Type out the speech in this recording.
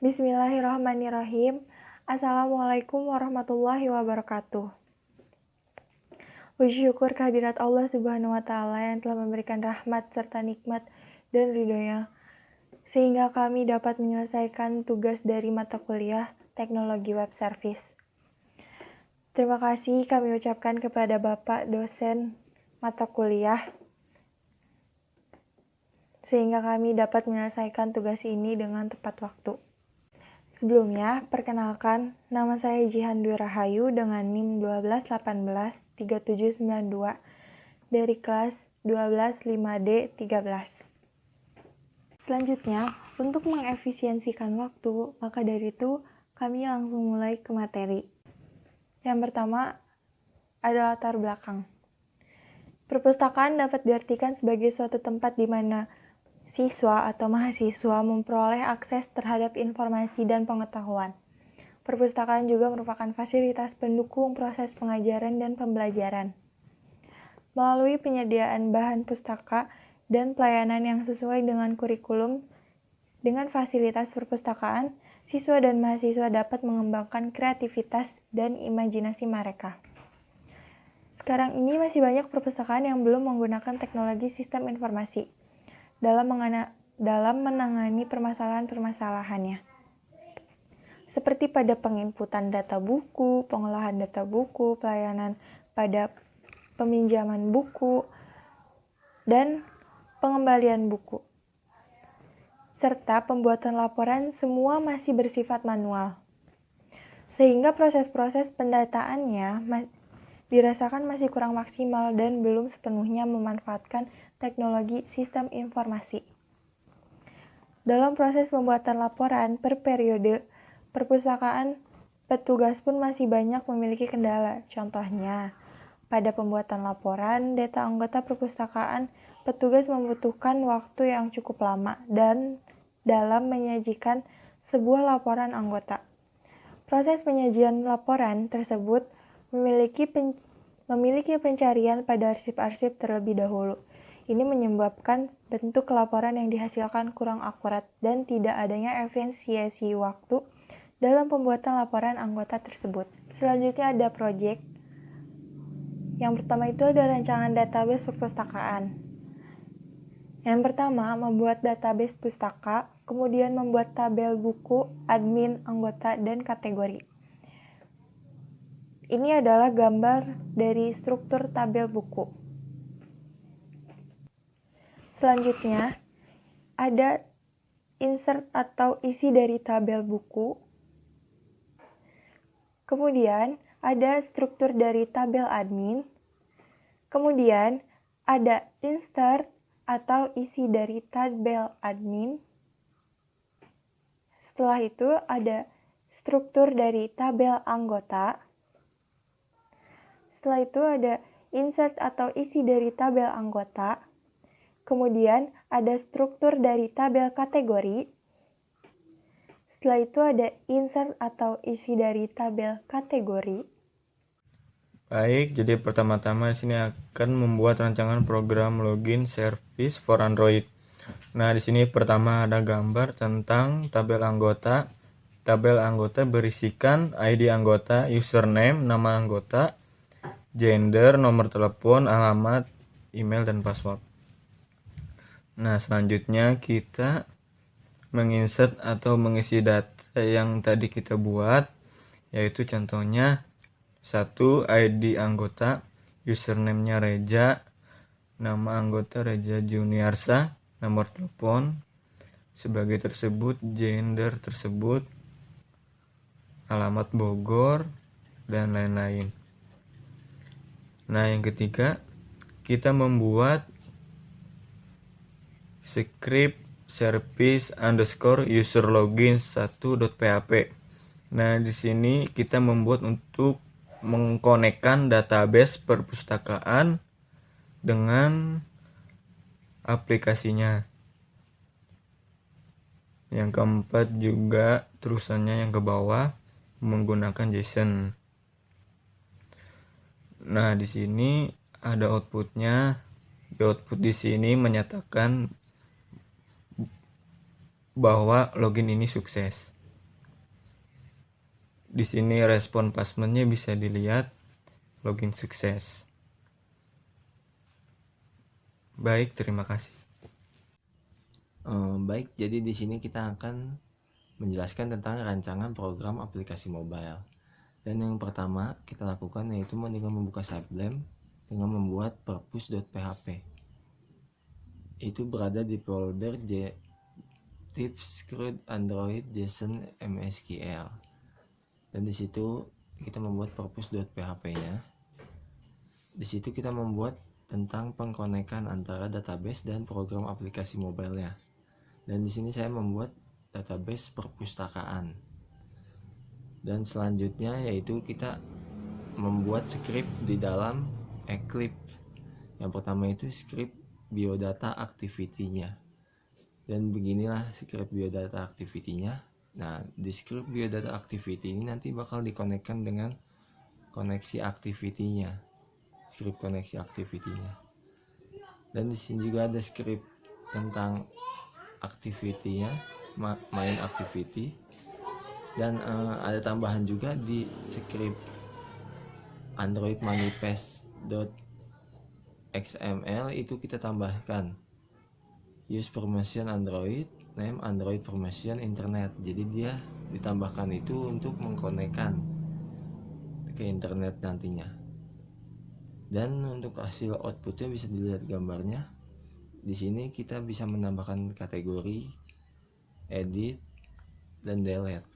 Bismillahirrahmanirrahim. Assalamualaikum warahmatullahi wabarakatuh. Puji syukur kehadirat Allah Subhanahu wa Ta'ala yang telah memberikan rahmat serta nikmat dan ridhonya, sehingga kami dapat menyelesaikan tugas dari mata kuliah Teknologi Web Service. Terima kasih kami ucapkan kepada Bapak dosen mata kuliah, sehingga kami dapat menyelesaikan tugas ini dengan tepat waktu. Sebelumnya, perkenalkan, nama saya Jihan Dwi Rahayu dengan NIM 1218372 dari kelas 125D13. Selanjutnya, untuk mengefisiensikan waktu, maka dari itu kami langsung mulai ke materi. Yang pertama, ada latar belakang. Perpustakaan dapat diartikan sebagai suatu tempat di mana siswa atau mahasiswa memperoleh akses terhadap informasi dan pengetahuan. Perpustakaan juga merupakan fasilitas pendukung proses pengajaran dan pembelajaran. Melalui penyediaan bahan pustaka dan pelayanan yang sesuai dengan kurikulum, dengan fasilitas perpustakaan, siswa dan mahasiswa dapat mengembangkan kreativitas dan imajinasi mereka. Sekarang ini masih banyak perpustakaan yang belum menggunakan teknologi sistem informasi dalam menangani permasalahan-permasalahannya. Seperti pada penginputan data buku, pengolahan data buku, pelayanan pada peminjaman buku, dan pengembalian buku. Serta pembuatan laporan semua masih bersifat manual. Sehingga proses-proses pendataannya dirasakan masih kurang maksimal dan belum sepenuhnya memanfaatkan teknologi sistem informasi. Dalam proses pembuatan laporan per periode, perpustakaan petugas pun masih banyak memiliki kendala. Contohnya, pada pembuatan laporan data anggota perpustakaan, petugas membutuhkan waktu yang cukup lama dan dalam menyajikan sebuah laporan anggota. Proses penyajian laporan tersebut memiliki pencarian pada arsip-arsip terlebih dahulu. Ini menyebabkan bentuk laporan yang dihasilkan kurang akurat dan tidak adanya efisiensi waktu dalam pembuatan laporan anggota tersebut. Selanjutnya ada proyek. Yang pertama itu ada rancangan database perpustakaan. Yang pertama, membuat database pustaka, kemudian membuat tabel buku, admin, anggota, dan kategori. Ini adalah gambar dari struktur tabel buku. Selanjutnya, ada insert atau isi dari tabel buku. Kemudian, ada struktur dari tabel admin. Kemudian, ada insert atau isi dari tabel admin. Setelah itu, ada struktur dari tabel anggota. Setelah itu, ada insert atau isi dari tabel anggota. Kemudian ada struktur dari tabel kategori. Setelah itu ada insert atau isi dari tabel kategori. Baik, jadi pertama-tama di sini akan membuat rancangan program login service for Android. Nah, di sini pertama ada gambar tentang tabel anggota. Tabel anggota berisikan ID anggota, username, nama anggota, gender, nomor telepon, alamat, email, dan password. Nah, selanjutnya kita menginsert atau mengisi data yang tadi kita buat, yaitu contohnya 1. ID anggota, username-nya Reja, nama anggota Reja Juniarsa, nomor telepon sebagai tersebut, gender tersebut, alamat Bogor, dan lain-lain. Nah, yang ketiga, kita membuat script service underscore user login 1.php. Nah, di sini kita membuat untuk mengkonekkan database perpustakaan dengan aplikasinya. Yang keempat juga terusannya yang ke bawah menggunakan JSON. Nah, di sini ada outputnya. Output di sini menyatakan bahwa login ini sukses. Di sini respon passwordnya bisa dilihat. Login sukses. Baik, terima kasih. Baik, jadi di sini kita akan menjelaskan tentang rancangan program aplikasi mobile. Dan yang pertama kita lakukan yaitu dengan membuka Sublime dengan membuat purpose.php. Itu berada di folder TypeScript Android JSON MSQL. Dan di situ kita membuat purpose.php-nya. Di situ kita membuat tentang pengkonekan antara database dan program aplikasi mobile-nya. Dan di sini saya membuat database perpustakaan. Dan selanjutnya yaitu kita membuat script di dalam Eclipse. Yang pertama itu script biodata activity-nya. Dan beginilah script biodata activity-nya. Nah, di script biodata activity ini nanti bakal dikonekkan dengan koneksi activity-nya. Script koneksi activity-nya. Dan di sini juga ada script tentang activity-nya, main activity. Dan ada tambahan juga di script Android manifest.xml itu kita tambahkan use permission Android, name Android permission internet. Jadi dia ditambahkan itu untuk mengkonekkan ke internet nantinya. Dan untuk hasil outputnya bisa dilihat gambarnya. Di sini kita bisa menambahkan kategori, edit, dan delete.